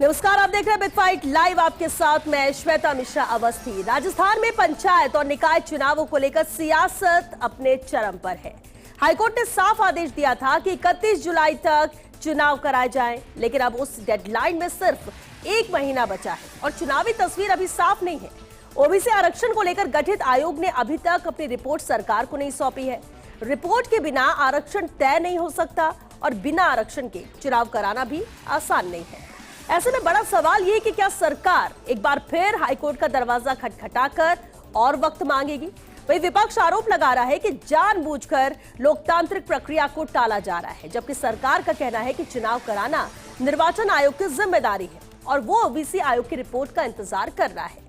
नमस्कार, आप देख रहे हैं बिग फाइट लाइव। आपके साथ मैं श्वेता मिश्रा अवस्थी। राजस्थान में पंचायत और निकाय चुनावों को लेकर सियासत अपने चरम पर है। हाईकोर्ट ने साफ आदेश दिया था कि 31 जुलाई तक चुनाव कराए जाएं, लेकिन अब उस डेडलाइन में सिर्फ 1 महीना बचा है और चुनावी तस्वीर अभी साफ नहीं है। ओबीसी आरक्षण को लेकर गठित आयोग ने अभी तक अपनी रिपोर्ट सरकार को नहीं सौंपी है। रिपोर्ट के बिना आरक्षण तय नहीं हो सकता और बिना आरक्षण के चुनाव कराना भी आसान नहीं है। ऐसे में बड़ा सवाल ये कि क्या सरकार एक बार फिर हाईकोर्ट का दरवाजा खटखटाकर और वक्त मांगेगी। वही विपक्ष आरोप लगा रहा है कि जानबूझकर लोकतांत्रिक प्रक्रिया को टाला जा रहा है, जबकि सरकार का कहना है कि चुनाव कराना निर्वाचन आयोग की जिम्मेदारी है और वो ओबीसी आयोग की रिपोर्ट का इंतजार कर रहा है।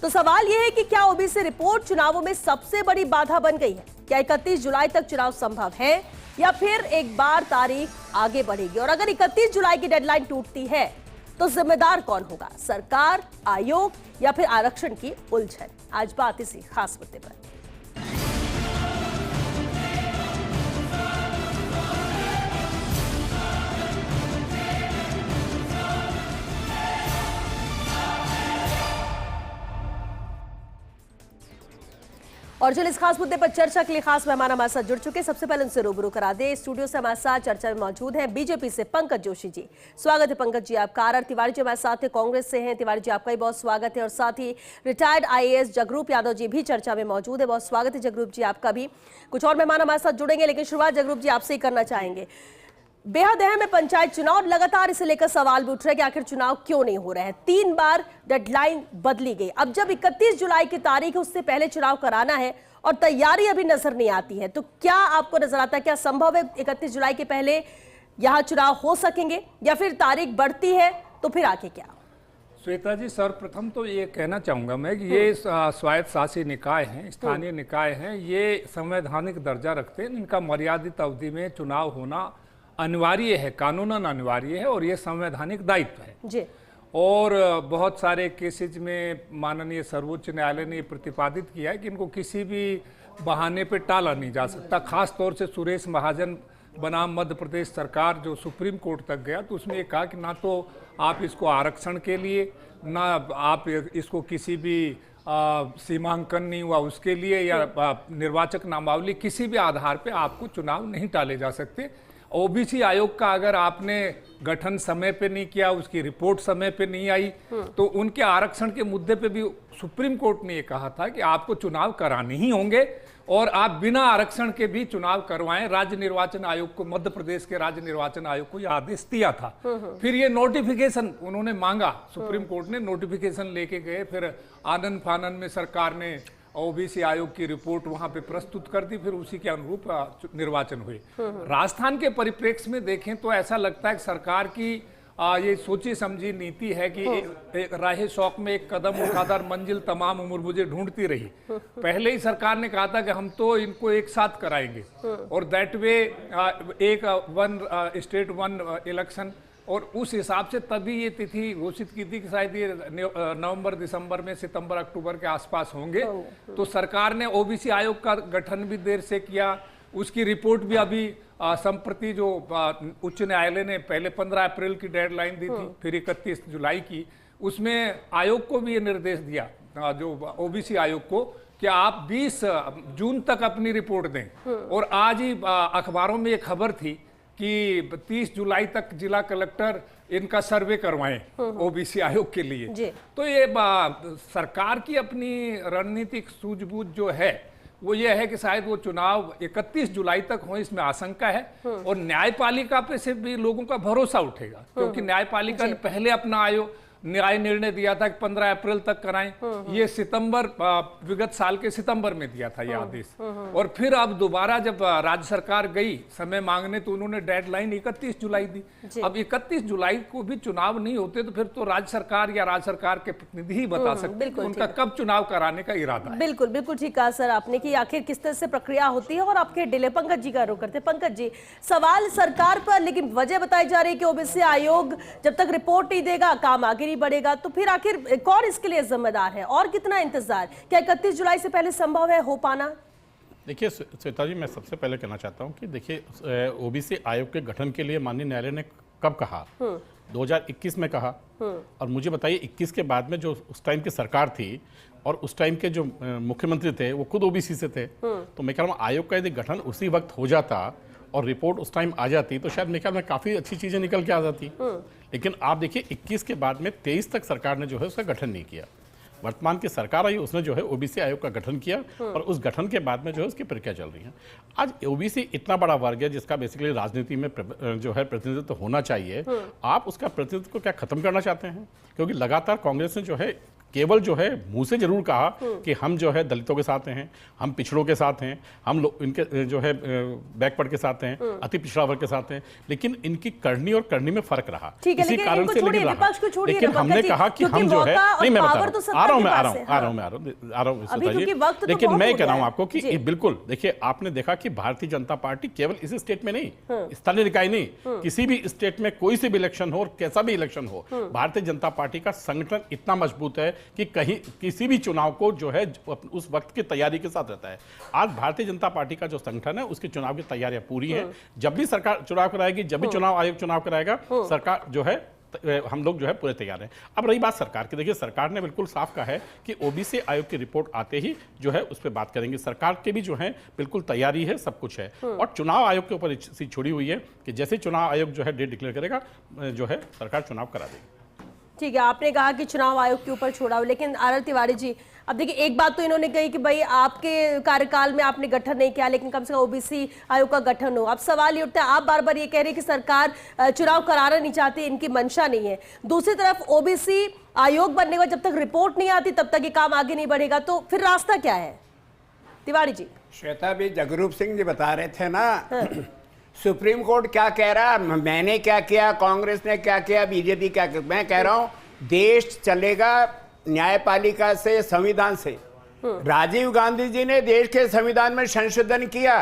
तो सवाल यह है कि क्या ओबीसी रिपोर्ट चुनावों में सबसे बड़ी बाधा बन गई है? क्या 31 जुलाई तक चुनाव संभव है या फिर एक बार तारीख आगे बढ़ेगी? और अगर 31 जुलाई की डेडलाइन टूटती है तो जिम्मेदार कौन होगा, सरकार, आयोग या फिर आरक्षण की उलझन? आज बात इसी खास मुद्दे पर। और चलिए इस खास मुद्दे पर चर्चा के लिए खास मेहमान हमारे साथ जुड़ चुके। सबसे पहले उनसे रूबरू करा दे। स्टूडियो से हमारे साथ चर्चा में मौजूद हैं बीजेपी से पंकज जोशी जी। स्वागत है पंकज जी आपका। आर तिवारी जी हमारे साथ है, कांग्रेस से हैं। तिवारी जी आपका भी बहुत स्वागत है। और साथ ही रिटायर्ड आईएएस जगरूप यादव जी भी चर्चा में मौजूद है। बहुत स्वागत है जगरूप जी आपका भी। कुछ और मेहमान हमारे साथ जुड़ेंगे, लेकिन शुरुआत जगरूप जी आपसे ही करना चाहेंगे। बेहद अहम है पंचायत चुनाव, लगातार इसे लेकर सवाल भी उठ रहे हैं कि आखिर चुनाव क्यों नहीं हो रहे हैं। 3 बार डेडलाइन बदली गई। अब जब 31 जुलाई की तारीख है, उससे पहले चुनाव कराना है और तैयारी अभी नजर नहीं आती है, तो क्या आपको नजर आता है, क्या संभव है 31 जुलाई के पहले यहां चुनाव हो सकेंगे या फिर तारीख बढ़ती है तो फिर आगे क्या? श्वेता जी, सर्वप्रथम तो ये कहना चाहूँगा मैं कि ये स्वायत्त शासी निकाय हैं, स्थानीय निकाय हैं, ये संवैधानिक दर्जा रखते हैं। इनका मर्यादित अवधि में चुनाव होना अनिवार्य है, कानूनन अनिवार्य है और ये संवैधानिक दायित्व है जी। और बहुत सारे केसेज में माननीय सर्वोच्च न्यायालय ने प्रतिपादित किया है कि इनको किसी भी बहाने पे टाला नहीं जा सकता। खास तौर से सुरेश महाजन बनाम मध्य प्रदेश सरकार जो सुप्रीम कोर्ट तक गया, तो उसमें ये कहा कि ना तो आप इसको आरक्षण के लिए, ना आप इसको किसी भी सीमांकन नहीं हुआ उसके लिए या निर्वाचक नामावली, किसी भी आधार पे आपको चुनाव नहीं टाले जा सकते। ओबीसी आयोग का अगर आपने गठन समय पे नहीं किया, उसकी रिपोर्ट समय पे नहीं आई, तो उनके आरक्षण के मुद्दे पे भी सुप्रीम कोर्ट ने ये कहा था कि आपको चुनाव कराने ही होंगे और आप बिना आरक्षण के भी चुनाव करवाएं। राज्य निर्वाचन आयोग को, मध्य प्रदेश के राज्य निर्वाचन आयोग को यह आदेश दिया था। फिर ये नोटिफिकेशन उन्होंने मांगा, सुप्रीम कोर्ट ने नोटिफिकेशन लेके गए, फिर आनन फानन में सरकार ने ओबीसी आयोग की रिपोर्ट वहां पे प्रस्तुत कर दी, फिर उसी के अनुरूप निर्वाचन हुए। राजस्थान के परिप्रेक्ष्य में देखें तो ऐसा लगता है कि सरकार की ये सोची समझी नीति है कि राहे शौक में एक कदम उठाकर मंजिल तमाम उम्र मुझे ढूंढती रही। पहले ही सरकार ने कहा था कि हम तो इनको एक साथ कराएंगे और दैट वे एक वन स्टेट वन इलेक्शन, और उस हिसाब से तभी ये तिथि घोषित की थी कि शायद ये नवंबर दिसंबर में, सितंबर अक्टूबर के आसपास होंगे। तो सरकार ने ओबीसी आयोग का गठन भी देर से किया, उसकी रिपोर्ट भी अभी संप्रति जो उच्च न्यायालय ने पहले 15 अप्रैल की डेडलाइन दी थी, फिर 31 जुलाई की, उसमें आयोग को भी ये निर्देश दिया, जो ओबीसी आयोग को, कि आप 20 जून तक अपनी रिपोर्ट दें। और आज ही अखबारों में ये खबर थी कि 30 जुलाई तक जिला कलेक्टर इनका सर्वे करवाएं ओबीसी आयोग के लिए। तो ये सरकार की अपनी रणनीतिक सूझबूझ जो है वो ये है कि शायद वो चुनाव 31 जुलाई तक हो, इसमें आशंका है। और न्यायपालिका पे से भी लोगों का भरोसा उठेगा, क्योंकि न्यायपालिका ने पहले अपना न्याय निर्णय दिया था कि 15 अप्रैल तक कराएं। ये सितंबर, विगत साल के सितंबर में दिया था ये आदेश। और फिर अब दोबारा जब राज्य सरकार गई समय मांगने, तो उन्होंने डेडलाइन 31 जुलाई दी। अब 31 जुलाई को भी चुनाव नहीं होते तो फिर तो राज्य सरकार या राज्य सरकार के प्रतिनिधि ही बता सकते हैं उनका कब चुनाव कराने का इरादा है। बिल्कुल बिल्कुल ठीक कहा सर आपने कि आखिर किस तरह से प्रक्रिया होती है और आपके डिले। पंकज जी का रुख करते। पंकज जी, सवाल सरकार पर, लेकिन वजह बताई जा रही है कि ओबीसी आयोग जब तक रिपोर्ट नहीं देगा काम आगे नहीं बढ़ेगा। तो फिर आखिर कौन इसके लिए जिम्मेदार है और कितना इंतजार? क्या 31 जुलाई से पहले संभव है हो पाना? देखिए श्वेता जी, मैं सबसे पहले कहना चाहता हूं कि देखिए ओबीसी आयोग के गठन के लिए माननीय न्यायालय ने कब कहा, 2021 में कहा, और मुझे बताइए 21 के बाद में जो उस टाइम की सरकार थी और उस टाइम के जो मुख्यमंत्री थे वो खुद ओबीसी से थे, तो मैं कह रहा हूँ आयोग का यदि गठन उसी वक्त हो जाता और रिपोर्ट उस टाइम आ जाती तो शायद मेरे ख्याल में काफ़ी अच्छी चीज़ें निकल के आ जाती। लेकिन आप देखिए 21 के बाद में 23 तक सरकार ने जो है उसका गठन नहीं किया। वर्तमान की सरकार आई, उसने जो है ओबीसी आयोग का गठन किया और उस गठन के बाद में जो है उसकी प्रक्रिया चल रही है। आज ओबीसी इतना बड़ा वर्ग है जिसका बेसिकली राजनीति में जो है प्रतिनिधित्व होना चाहिए, आप उसका प्रतिनिधित्व को क्या खत्म करना चाहते हैं? क्योंकि लगातार कांग्रेस ने जो है केवल जो है मुंह से जरूर कहा कि हम जो है दलितों के साथ हैं, हम पिछड़ों के साथ हैं, हम लोग इनके जो है बैकवर्ड के साथ हैं, अति पिछड़ा वर्ग के साथ हैं, लेकिन इनकी करनी और करनी में फर्क रहा। इसी कारण से लेकिन हमने कहा कि हम जो है नहीं, मैं बता आ रहा हूँ श्वेता जी, लेकिन मैं कह रहा हूँ आपको कि बिल्कुल देखिए आपने देखा कि भारतीय जनता पार्टी केवल इस स्टेट में नहीं, स्थानीय निकाय नहीं, किसी भी स्टेट में कोई से भी इलेक्शन हो और कैसा भी इलेक्शन हो, भारतीय जनता पार्टी का संगठन इतना मजबूत है कि कहीं किसी भी चुनाव को जो है उस वक्त की तैयारी के साथ रहता है। आज भारतीय जनता पार्टी का जो संगठन है उसके चुनाव की तैयारियां पूरी हैं। जब भी सरकार चुनाव कराएगी, जब भी चुनाव आयोग चुनाव कराएगा, सरकार जो है हम लोग जो है पूरे तैयार हैं। अब रही बात सरकार की, देखिए सरकार ने बिल्कुल साफ कहा है कि ओबीसी आयोग की रिपोर्ट आते ही जो है उस पर बात करेंगे। सरकार के भी जो है बिल्कुल तैयारी है, सब कुछ है, और चुनाव आयोग के ऊपर सी छोड़ी हुई है कि जैसे चुनाव आयोग जो है डेट डिक्लेयर करेगा जो है सरकार चुनाव करा देगी। ठीक है, आपने कहा कि चुनाव आयोग के ऊपर छोड़ा हो, लेकिन आर तिवारी जी अब देखिए एक बात तो इन्होंने कही कि भाई आपके कार्यकाल में आपने गठन नहीं किया, लेकिन कम से कम ओबीसी आयोग का गठन हो। अब सवाल ये उठता है, आप बार बार ये कह रहे हैं कि सरकार चुनाव कराना नहीं चाहती, इनकी मंशा नहीं है। दूसरी तरफ ओबीसी आयोग बनने के बाद जब तक रिपोर्ट नहीं आती तब तक ये काम आगे नहीं बढ़ेगा, तो फिर रास्ता क्या है? तिवारी जी। श्वेता भी जगरूप सिंह जी बता रहे थे ना सुप्रीम कोर्ट क्या कह रहा है, मैंने क्या किया, कांग्रेस ने क्या किया, बीजेपी क्या किया। मैं कह रहा हूं देश चलेगा न्यायपालिका से, संविधान से। राजीव गांधी जी ने देश के संविधान में संशोधन किया।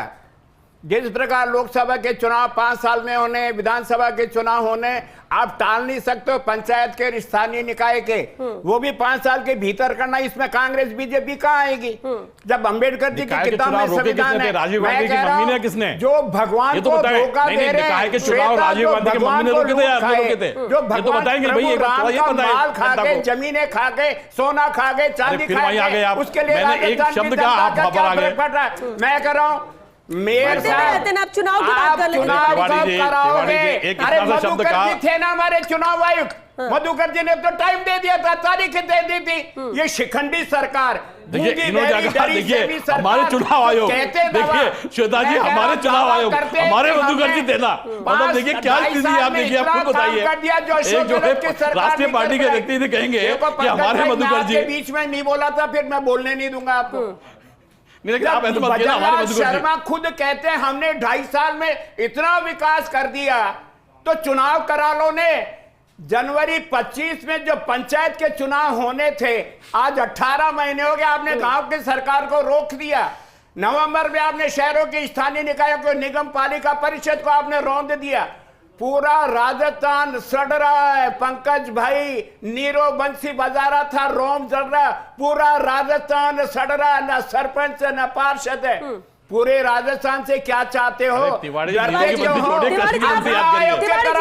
जिस प्रकार लोकसभा के चुनाव 5 साल में होने, विधानसभा के चुनाव होने, आप टाल नहीं सकते हो। पंचायत के, स्थानीय निकाय के, वो भी 5 साल के भीतर करना। इसमें कांग्रेस बीजेपी कहाँ आएगी? जब अंबेडकर जी की किताब में संविधान है, राजीव गांधी की मम्मी ने किसने? जो भगवान को धोखा दे रहे हैं, राजीव गांधी की मम्मी ने रोके थे या रोके थे? जो भगवान राम का माल खा के, जमीनें खा के, सोना खा के, चांदी खा के, उसके लिए राजस्थान की जनता का क्या फर्क पड़ रहा है? मैं कह रहा हूँ मेयर साहब, आप चुनाव की बात कर लेते हैं, कब कराओगे? अरे मधुकर जी थे ना हमारे चुनाव आयुक्त, मधुकर जी ने तो टाइम दे दिया था, तारीख दे दी थी। ये शिखंडी सरकार, देखिए हमारे चुनाव आयोग, देखिए श्वेता जी हमारे चुनाव आयोग, हमारे मधुकर जी थे ना, मतलब देखिए क्या स्थिति आप देखिए, आपको बताइए एक जो है राष्ट्रीय पार्टी के व्यक्ति कहेंगे कि हमारे मधुकर जी बीच में नहीं बोला था, फिर मैं बोलने नहीं दूंगा आपको। आप शर्मा खुद कहते हैं हमने 2.5 साल में इतना विकास कर दिया, तो चुनाव करा लो ने। जनवरी 25 में जो पंचायत के चुनाव होने थे, आज 18 महीने हो गए, आपने गांव की सरकार को रोक दिया। नवंबर में आपने शहरों के स्थानीय निकायों को, निगम पालिका परिषद को आपने रौंद दिया। पूरा राजस्थान सड़ रहा है पंकज भाई, नीरो बंसी बजा रहा था, रोम जल रहा, पूरा राजस्थान सड़ रहा है, न सरपंच न पार्षद है। पूरे राजस्थान से क्या चाहते हो? तिवारी करा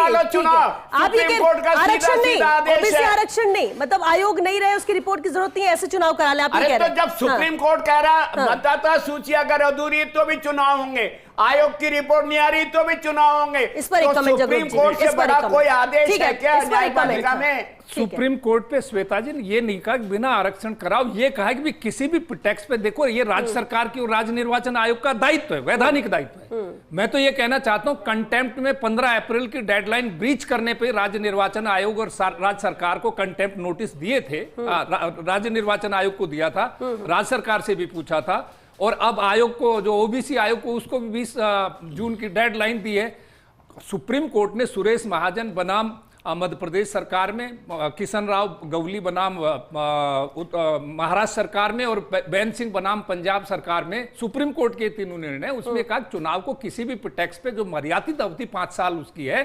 लो चुनाव, सुप्रीम कोर्ट का सीधा आदेश है। आरक्षण नहीं, मतलब आयोग नहीं रहे, उसकी रिपोर्ट की जरूरत नहीं है, ऐसे चुनाव करा ले। अरे तो जब सुप्रीम कोर्ट कह रहा मतदाता सूची अगर अधूरी तो भी चुनाव होंगे, आयोग की रिपोर्ट नहीं आ रही तो भी चुनाव होंगे। इस पर तो सुप्रीम कोर्ट से बड़ा कोई आदेश है क्या न्यायपालिका में? सुप्रीम कोर्ट पे श्वेता जी ने ये नहीं कहा कि बिना आरक्षण कराओ, ये कहा कि भी किसी भी टैक्स पे देखो, ये राज्य सरकार की और राज्य निर्वाचन आयोग का दायित्व है, वैधानिक दायित्व है। मैं तो ये कहना चाहता हूं कंटेम्प्ट में 15 अप्रैल की डेडलाइन ब्रीच करने पे राज्य निर्वाचन आयोग और राज्य सरकार को कंटेम्प्ट नोटिस दिए थे। राज्य निर्वाचन आयोग को दिया था, राज्य सरकार से भी पूछा था, और अब आयोग को, जो ओबीसी आयोग को, उसको भी 20 जून की डेडलाइन दी है। सुप्रीम कोर्ट ने सुरेश महाजन बनाम मध्य प्रदेश सरकार में, किशन राव गवली बनाम महाराष्ट्र सरकार में, और बैन सिंह बनाम पंजाब सरकार में, सुप्रीम कोर्ट के तीनों निर्णय, उसमें कहा चुनाव को किसी भी टैक्स पे जो मर्यादित अवधि 5 साल उसकी है,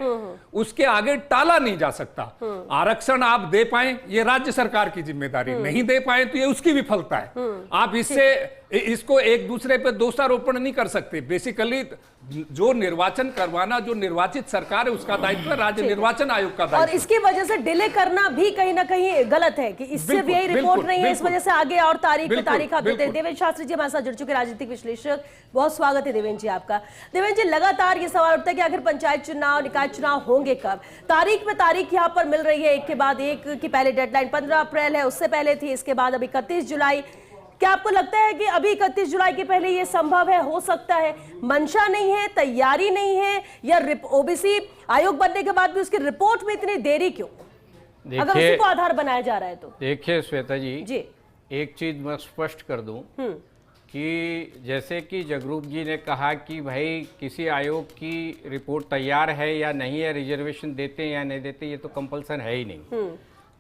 उसके आगे टाला नहीं जा सकता। आरक्षण आप दे पाए ये राज्य सरकार की जिम्मेदारी, नहीं दे पाए तो ये उसकी विफलता है। आप इससे इसको एक दूसरे पे दोषारोपण नहीं कर सकते। बेसिकली जो निर्वाचन करवाना, जो निर्वाचित सरकार है उसका दायित्व है, राज्य निर्वाचन आयोग का और दायित्व। इसकी वजह से डिले करना भी कहीं ना कहीं गलत है कि इससे भी यही रिपोर्ट नहीं है, इस वजह से आगे और तारीख पे तारीख आप देते हैं। देवेंद्र शास्त्री जी हमारे साथ जुड़ चुके, राजनीतिक विश्लेषक, बहुत स्वागत है देवेंद्र जी आपका। देवेंद्र जी, लगातार ये सवाल उठता है कि आखिर पंचायत चुनाव, निकाय चुनाव होंगे कब? तारीख पे तारीख यहाँ पर मिल रही है एक के बाद एक, की पहले डेडलाइन 15 अप्रैल है, उससे पहले थी, इसके बाद अब 31 जुलाई। क्या आपको लगता है कि अभी 31 जुलाई के पहले ये संभव है, हो सकता है? मंशा नहीं है, तैयारी नहीं है, या ओबीसी आयोग बनने के बाद भी उसकी रिपोर्ट में इतनी देरी क्यों, अगर उसी को आधार बनाया जा रहा है तो? देखिए श्वेता जी, एक चीज मैं स्पष्ट कर दूं कि जैसे कि जगरूप जी ने कहा कि भाई किसी आयोग की रिपोर्ट तैयार है या नहीं है, रिजर्वेशन देते हैं या नहीं देते, ये तो कंपल्सन है ही नहीं।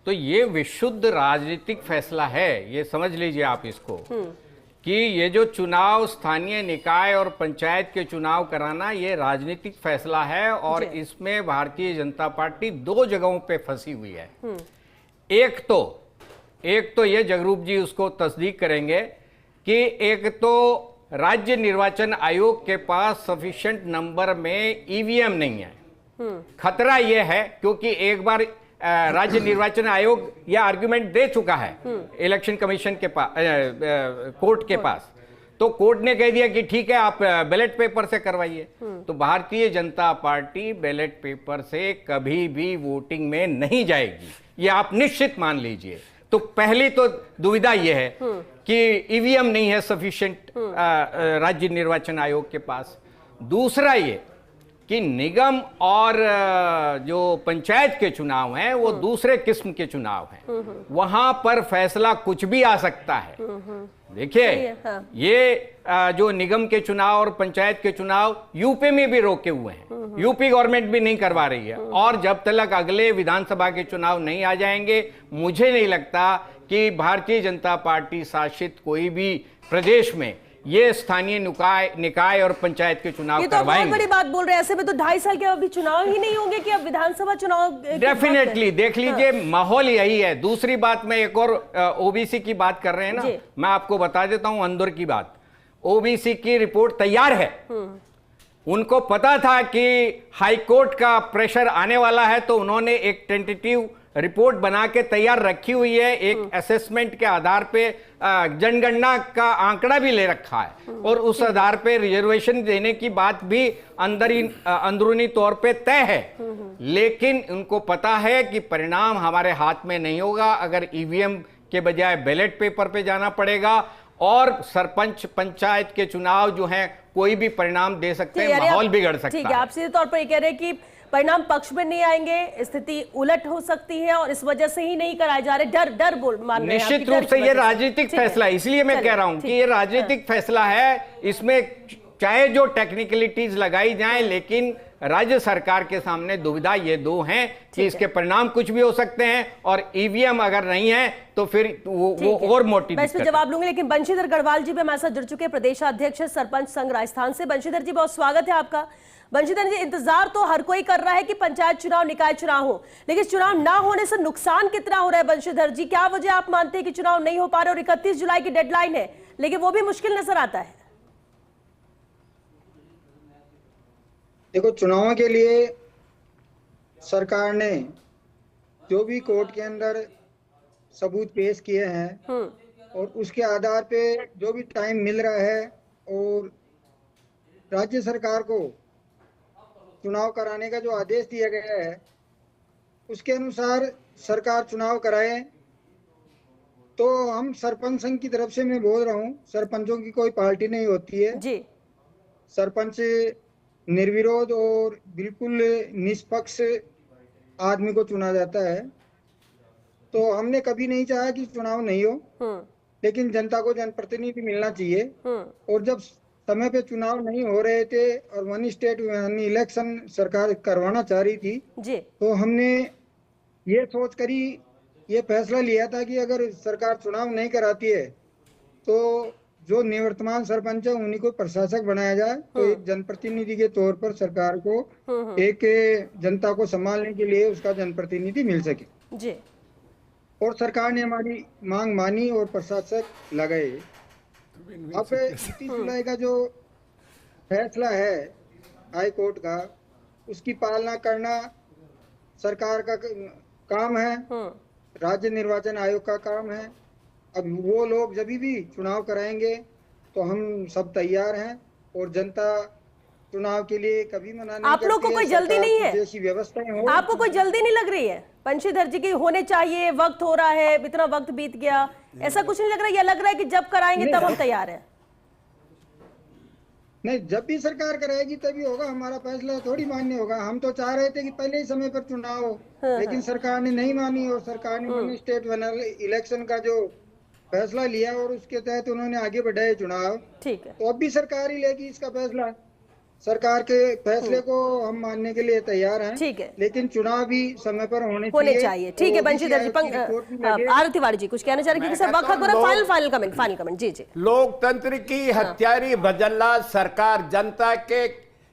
तो ये विशुद्ध राजनीतिक फैसला है, ये समझ लीजिए आप इसको, कि ये जो चुनाव, स्थानीय निकाय और पंचायत के चुनाव कराना, ये राजनीतिक फैसला है और इसमें भारतीय जनता पार्टी दो जगहों पे फंसी हुई है। एक तो ये जगरूप जी उसको तस्दीक करेंगे कि एक तो राज्य निर्वाचन आयोग के पास सफिशिएंट नंबर में ईवीएम नहीं है। खतरा यह है क्योंकि एक बार राज्य निर्वाचन आयोग यह आर्गुमेंट दे चुका है इलेक्शन कमीशन के पास, कोर्ट के पास, तो कोर्ट ने कह दिया कि ठीक है आप बैलेट पेपर से करवाइए। तो Bharatiya Janata party ballot paper से कभी भी वोटिंग में नहीं जाएगी, ये आप निश्चित मान लीजिए। तो पहली तो दुविधा यह है कि ईवीएम नहीं है सफिशिएंट राज्य निर्वाचन आयोग के पास। दूसरा ये कि निगम और जो पंचायत के चुनाव हैं वो दूसरे किस्म के चुनाव हैं, वहां पर फैसला कुछ भी आ सकता है। देखिए ये जो निगम के चुनाव और पंचायत के चुनाव यूपी में भी रोके हुए हैं, यूपी गवर्नमेंट भी नहीं करवा रही है, और जब तक अगले विधानसभा के चुनाव नहीं आ जाएंगे, मुझे नहीं लगता कि भारतीय जनता पार्टी शासित कोई भी प्रदेश में ये स्थानीय निकाय और पंचायत के चुनाव ये तो करवाएंगे। बहुत बड़ी बात बोल रहे हैं, ऐसे में तो 2.5 साल के अभी चुनाव ही नहीं होंगे कि अब विधानसभा चुनाव? डेफिनेटली देख लीजिए, माहौल यही है। दूसरी बात, में एक और ओबीसी की बात कर रहे हैं ना, मैं आपको बता देता हूं अंदर की बात। ओबीसी की रिपोर्ट तैयार है, उनको पता था कि हाईकोर्ट का प्रेशर आने वाला है, तो उन्होंने एक टेंटेटिव रिपोर्ट बना के तैयार रखी हुई है। एक असेसमेंट के आधार पे जनगणना का आंकड़ा भी ले रखा है, और उस आधार पे रिजर्वेशन देने की बात भी अंदरूनी तौर पे तय है। लेकिन उनको पता है कि परिणाम हमारे हाथ में नहीं होगा, अगर ईवीएम के बजाय बैलेट पेपर पे जाना पड़ेगा, और सरपंच पंचायत के चुनाव जो हैं कोई भी परिणाम दे सकते हैं, माहौल बिगड़ सकता है। ठीक है, आप सीधे तौर पर ये कह रहे हैं कि परिणाम पक्ष में नहीं आएंगे, स्थिति उलट हो सकती है, और इस वजह से ही नहीं कराए जा रहे। डर बोल मान रहे हैं निश्चित रूप से ये राजनीतिक फैसला है, इसलिए मैं कह रहा हूं कि ये राजनीतिक फैसला है। इसमें चाहे जो टेक्निकलिटीज लगाई जाएं, लेकिन राज्य सरकार के सामने दुविधा ये दो हैं कि इसके परिणाम कुछ भी हो सकते हैं, और ईवीएम अगर नहीं है तो फिर वो और मोटी मैं इस पर जवाब लूंगी। लेकिन बंशीधर गढ़वाल जी भी हमारे साथ जुड़ चुके हैं, प्रदेशाध्यक्ष सरपंच संघ राजस्थान से। बंशीधर जी, बहुत स्वागत है आपका। बंशीधर जी, इंतजार तो हर कोई कर रहा है कि पंचायत चुनाव, निकाय चुनाव हो, लेकिन चुनाव ना होने से नुकसान कितना हो रहा है? बंशीधर जी, क्या वजह आप मानते हैं कि चुनाव नहीं हो पा रहे, और 31 जुलाई की डेडलाइन है, लेकिन वो भी मुश्किल नजर आता है? देखो, चुनावों के लिए सरकार ने जो भी कोर्ट के अंदर सबूत पेश किए हैं, और उसके आधार पे जो भी टाइम मिल रहा है, और राज्य सरकार को चुनाव कराने का जो आदेश दिया गया है, उसके अनुसार सरकार चुनाव कराए। तो हम सरपंच संघ की तरफ से मैं बोल रहा हूँ, सरपंचों की कोई पार्टी नहीं होती है जी। सरपंच निर्विरोध और बिल्कुल निष्पक्ष आदमी को चुना जाता है। तो हमने कभी नहीं चाहा कि चुनाव नहीं हो, लेकिन जनता को जनप्रतिनिधि मिलना चाहिए। और जब समय पे चुनाव नहीं हो रहे थे और वन स्टेट वन इलेक्शन सरकार करवाना चाह रही थी जी, तो हमने ये सोच कर ही ये फैसला लिया था कि अगर सरकार चुनाव नहीं कराती है तो जो निवर्तमान सरपंच है उन्हीं को प्रशासक बनाया जाए। तो एक जनप्रतिनिधि के तौर पर सरकार को एक जनता को संभालने के लिए उसका जनप्रतिनिधि मिल सके जी। और सरकार ने हमारी मांग मानी और प्रशासक लगाए। अब 29 जुलाई का जो फैसला है हाई कोर्ट का, उसकी पालना करना सरकार का काम है, राज्य निर्वाचन आयोग का काम है। अब वो लोग जब भी चुनाव कराएंगे तो हम सब तैयार हैं, और जनता चुनाव के लिए कभी मना नहीं आप लोग को करती कोई जल्दी नहीं है? जैसी व्यवस्थाएं हो, आपको कोई जल्दी नहीं लग रही है? बंशीधर जी की होने चाहिए, वक्त हो रहा है, इतना वक्त बीत गया, ऐसा कुछ नहीं लग रहा है? या लग रहा है कि जब कराएंगे तब हम तैयार हैं? नहीं, जब भी सरकार कराएगी तभी होगा, हमारा फैसला थोड़ी मान्य होगा। हम तो चाह रहे थे कि पहले ही समय पर चुनाव हो, लेकिन सरकार ने नहीं मानी, और सरकार ने वन स्टेट वन इलेक्शन का जो फैसला लिया और उसके तहत उन्होंने आगे बढ़ाए चुनाव। ठीक है, तो अब भी सरकार ही लेगी इसका फैसला। सरकार के फैसले को हम मानने के लिए तैयार हैं, ठीक है, लेकिन चुनाव भी समय पर होने चाहिए। ठीक है बंशीधर जी, आर तिवारी जी कुछ कहना चाह रहे हैं? सर वक्त हो रहा है, फाइनल कमेंट। जी जी। लोकतंत्र की हत्यारी भजनलाल सरकार जनता के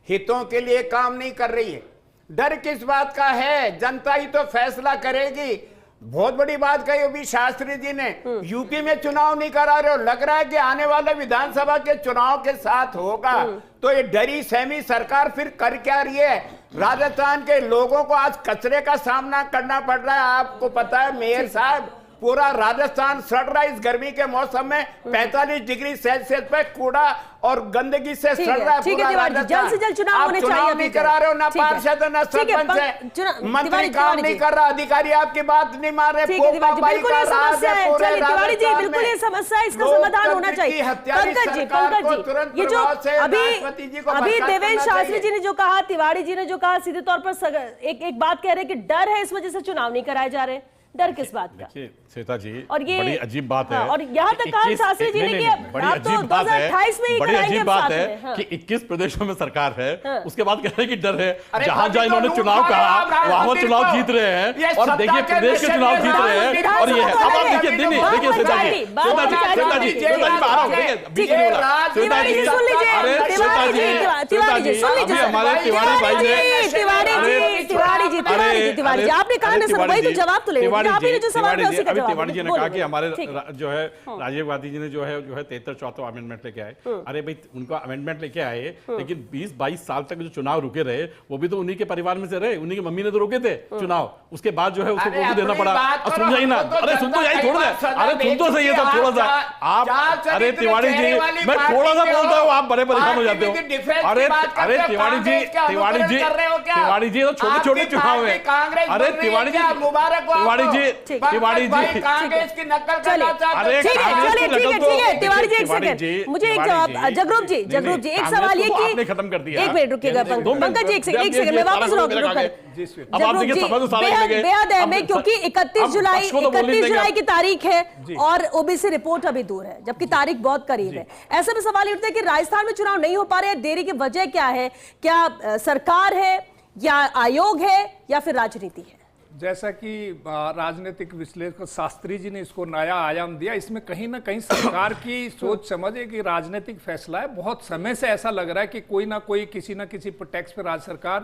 हितों के लिए काम नहीं कर रही है। डर किस बात का है? जनता ही तो फैसला करेगी। बहुत बड़ी बात कही अभी शास्त्री जी ने, यूपी में चुनाव नहीं करा रहे हो, लग रहा है कि आने वाले विधानसभा के चुनाव के साथ होगा। तो ये डरी सहमी सरकार फिर कर क्या रही है? राजस्थान के लोगों को आज कचरे का सामना करना पड़ रहा है। आपको पता है मेयर साहब, पूरा राजस्थान सड़ रहा है इस गर्मी के मौसम में। 45 डिग्री सेल्सियस पे कूड़ा और गंदगी से सड़ रहा है पूरा राजस्थान। जल्द से जल्द चुनाव होने चाहिए। आप नहीं करा रहे हो, ना पार्षद ना सरपंच है, मंत्री काम नहीं कर रहा, अधिकारी आपकी बात नहीं मान रहे। बिल्कुल ये समस्या है। चलिए तिवारी जी, बिल्कुल ये समस्या है, इसका समाधान होना चाहिए। पंकज जी, ये जो अभी देवेंद्र शास्त्री जी ने जो कहा, तिवारी जी ने जो कहा, सीधे तौर पर एक बात कह रहे हैं कि डर है, इस वजह से चुनाव नहीं कराए जा रहे। डर किस बात का? श्वेता जी, और ये बड़ी अजीब बात है। और यहाँ तक कहा शास्त्री जी ने कि आप तो 2028 में ही बड़ी कराएंगे। अजीब बात है कि 21 प्रदेशों में सरकार है, उसके बाद कह रहे हैं कि डर है। जहां जहां इन्होंने चुनाव कहा वहां चुनाव जीत रहे हैं, और देखिए प्रदेश के चुनाव जीत रहे हैं। और ये अब आप देखिए, देखिए श्वेता जी, हमारे तिवारी भाई ने, आपने कहा ना सर, वही तो जवाब तो ले, आपने जो सवाल किया उसी का जवाब। तिवारी जी ने कहा कि हमारे जो है राजीव गांधी जी ने जो है 73-74 अमेंडमेंट लेके आए। अरे भाई उनका अमेंडमेंट लेके आए, लेकिन 20-22 साल तक जो चुनाव रुके रहे वो भी तो उन्हीं के परिवार में से रहे, उन्हीं की मम्मी ने तो रोके थे चुनाव। उसके बाद जो है उसको रोक देना पड़ा। सुन जाइए ना, अरे सुन तो जाइए थोड़ा सा, अरे सुन तो सही है सब थोड़ा सा आप। अरे तिवारी जी, मैं थोड़ा सा बोलता हूँ, आप बड़े परेशान हो जाते हो। अरे तिवारी जी तो छोटे छोटे चुनाव है। अरे तिवारी जी, तिवारी जी कांग्रेस की नकल करना चाहते हैं। ठीक है तिवारी जी, एक सेकंड मुझे एक जवाब। जगरूप जी, एक सवाल ये कि आपने खत्म कर दिया। एक मिनट रुकिएगा पंकज जी, एक सेकंड मैं वापस बेहद अहम है, क्योंकि 31 जुलाई की तारीख है और ओबीसी रिपोर्ट अभी दूर है, जबकि तारीख बहुत करीब है। ऐसे में सवाल उठता है कि राजस्थान में चुनाव नहीं हो पा रहे, देरी की वजह क्या है? क्या सरकार है, या आयोग है, या फिर राजनीति है? जैसा कि राजनीतिक विश्लेषक शास्त्री जी ने इसको नया आयाम दिया, इसमें कहीं ना कहीं सरकार की सोच समझ है कि राजनीतिक फैसला है। बहुत समय से ऐसा लग रहा है कि कोई ना कोई किसी ना किसी प्रेटेक्स्ट पे राज्य सरकार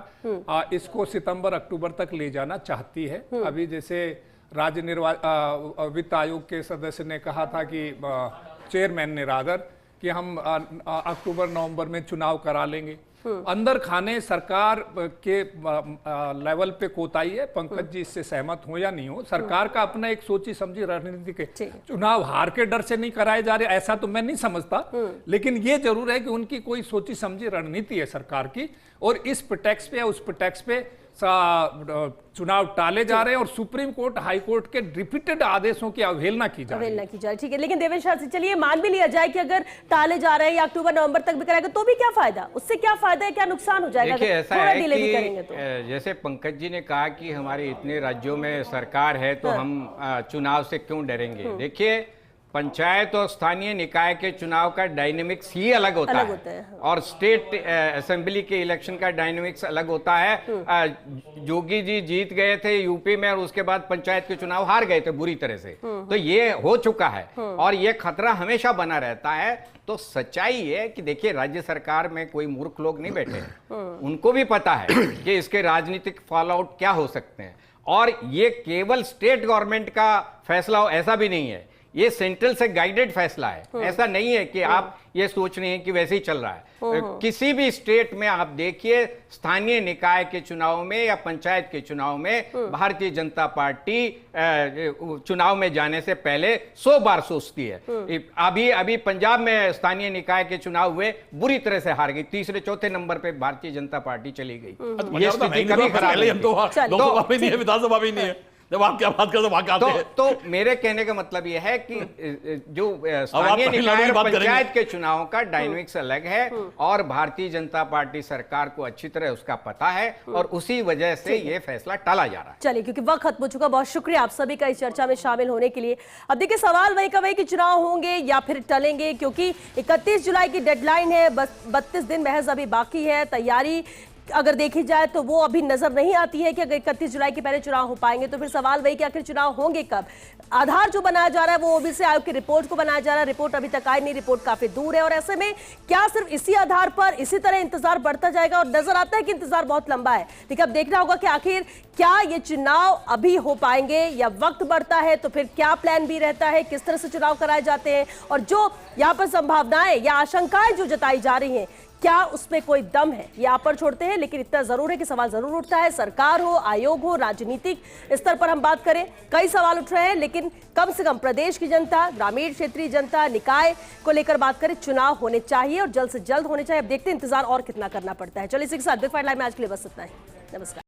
इसको सितंबर-अक्टूबर तक ले जाना चाहती है। अभी जैसे राज्य वित्त आयोग के सदस्य ने कहा था कि चेयरमैन ने रादर कि हम अक्टूबर-नवंबर में चुनाव करा लेंगे। अंदर खाने सरकार के लेवल पे कोताही है। पंकज जी इससे सहमत हो या नहीं हो, सरकार का अपना एक सोची समझी रणनीति के चुनाव हार के डर से नहीं कराए जा रहे, ऐसा तो मैं नहीं समझता। लेकिन ये जरूर है कि उनकी कोई सोची समझी रणनीति है सरकार की, और इस प्रेटेक्स्ट पे या उस प्रेटेक्स्ट पे चुनाव टाले जा रहे हैं, और सुप्रीम कोर्ट, हाई कोर्ट के रिपीटेड आदेशों की अवहेलना की जा रही है। ठीक है, लेकिन देवेंद्र शास्त्री, चलिए मान भी लिया जाए कि अगर टाले जा रहे हैं या अक्टूबर-नवंबर तक भी कराएगा तो भी क्या फायदा? उससे क्या फायदा है, क्या नुकसान हो जाएगा? देखिए ऐसा है कि जैसे पंकज जी ने कहा कि हमारे इतने राज्यों में सरकार है तो हम चुनाव से क्यों डरेंगे। देखिए पंचायत और स्थानीय निकाय के चुनाव का डायनेमिक्स ही अलग होता है। और स्टेट असेंबली के इलेक्शन का डायनेमिक्स अलग होता है। जोगी जी जीत गए थे यूपी में और उसके बाद पंचायत के चुनाव हार गए थे बुरी तरह से, तो ये हो चुका है और ये खतरा हमेशा बना रहता है। तो सच्चाई है कि देखिए राज्य सरकार में कोई मूर्ख लोग नहीं बैठे, उनको भी पता है कि इसके राजनीतिक फॉल आउट क्या हो सकते हैं। और ये केवल स्टेट गवर्नमेंट का फैसला हो ऐसा भी नहीं है, ये सेंट्रल से गाइडेड फैसला है। ऐसा नहीं है कि आप ये सोच रहे हैं कि वैसे ही चल रहा है। किसी भी स्टेट में आप देखिए, स्थानीय निकाय के चुनाव में या पंचायत के चुनाव में भारतीय जनता पार्टी चुनाव में जाने से पहले 100 बार सोचती है। अभी पंजाब में स्थानीय निकाय के चुनाव हुए, बुरी तरह से हार गई, तीसरे चौथे नंबर पे भारतीय जनता पार्टी चली गई। ये स्थिति कभी खराब नहीं है। लोकसभा भी नहीं है, विधानसभा भी नहीं है, जब आप क्या बात करते वहां आते हैं। तो मेरे कहने का मतलब यह है कि जो स्थानीय निकाय और पंचायत के चुनाव का डायनेमिक्स अलग है और भारतीय जनता पार्टी सरकार को अच्छी तरह उसका पता है और उसी वजह से ये फैसला टाला जा रहा है। चलिए, क्योंकि वक्त खत्म हो चुका, बहुत शुक्रिया आप सभी का इस चर्चा में शामिल होने के लिए। अब देखिए, सवाल वही का वही कि चुनाव होंगे या फिर टलेंगे, क्योंकि 31 जुलाई की डेडलाइन है, बस 32 दिन महज अभी बाकी है। तैयारी अगर देखी जाए तो वो अभी नजर नहीं आती है कि अगर 31 जुलाई के पहले चुनाव हो पाएंगे। तो फिर सवाल वही कि आखिर चुनाव होंगे कब। आधार जो बनाया जा रहा है वो ओबीसी आयोग की रिपोर्ट को बनाया जा रहा है, रिपोर्ट अभी तक आई नहीं, रिपोर्ट काफी दूर है। और ऐसे में क्या सिर्फ इसी आधार पर इसी तरह इंतजार बढ़ता जाएगा? और नजर आता है कि इंतजार बहुत लंबा है। लेकिन अब देखना होगा कि आखिर क्या ये चुनाव अभी हो पाएंगे या वक्त बढ़ता है, तो फिर क्या प्लान भी रहता है, किस तरह से चुनाव कराए जाते हैं, और जो यहाँ पर संभावनाएं या आशंकाएं जो जताई जा रही हैं, क्या उसमें कोई दम है, ये आप पर छोड़ते हैं। लेकिन इतना जरूर है कि सवाल जरूर उठता है, सरकार हो, आयोग हो, राजनीतिक स्तर पर हम बात करें, कई सवाल उठ रहे हैं। लेकिन कम से कम प्रदेश की जनता, ग्रामीण क्षेत्रीय जनता, निकाय को लेकर बात करें, चुनाव होने चाहिए और जल्द से जल्द होने चाहिए। अब देखते हैं इंतजार और कितना करना पड़ता है। चलिए, इसी के साथ बिग फाइट लाइव में आज के लिए बस इतना ही। नमस्कार।